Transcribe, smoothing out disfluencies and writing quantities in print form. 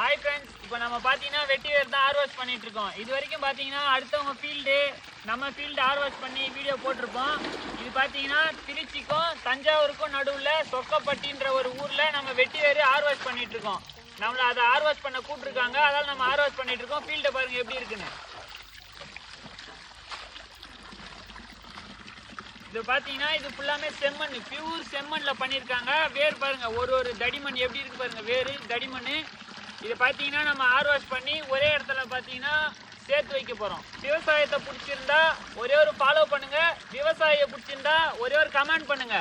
Hi friends, இப்போ நம்ம பார்த்தீங்கன்னா வெட்டி வேர் தான் ஆர்வாஷ் பண்ணிட்டு இருக்கோம். இது வரைக்கும் பார்த்தீங்கன்னா அடுத்தவங்க ஃபீல்டு நம்ம ஃபீல்டு ஆர்வாஷ் பண்ணி வீடியோ போட்டிருப்போம். இது பார்த்தீங்கன்னா திருச்சிக்கும் தஞ்சாவூருக்கும் நடுவில் சொக்கப்பட்டின்ற ஒரு ஊரில் நம்ம வெட்டி வேர் ஆர்வாஷ் பண்ணிட்டு இருக்கோம். நம்மளை அதை ஆர்வாஷ் பண்ண கூப்பிட்டுருக்காங்க, அதால் நம்ம ஆர்வாஷ் பண்ணிட்டு இருக்கோம். ஃபீல்டை பாருங்க எப்படி இருக்குன்னு. இது பார்த்தீங்கன்னா இது ஃபுல்லாமே செம்மண், பியூர் செம்மண்ணில் பண்ணியிருக்காங்க. வேர் பாருங்க, ஒரு தடிமண் எப்படி இருக்கு பாருங்க, வேறு தடிமண். இது பார்த்தீங்கன்னா நம்ம ஆர்வாஷ் பண்ணி ஒரே இடத்துல பார்த்தீங்கன்னா சேர்த்து வைக்க போகிறோம். விவசாயத்தை பிடிச்சிருந்தா ஒரே ஒரு ஃபாலோ பண்ணுங்க, விவசாயியை பிடிச்சிருந்தா ஒரே ஒரு கமெண்ட் பண்ணுங்க.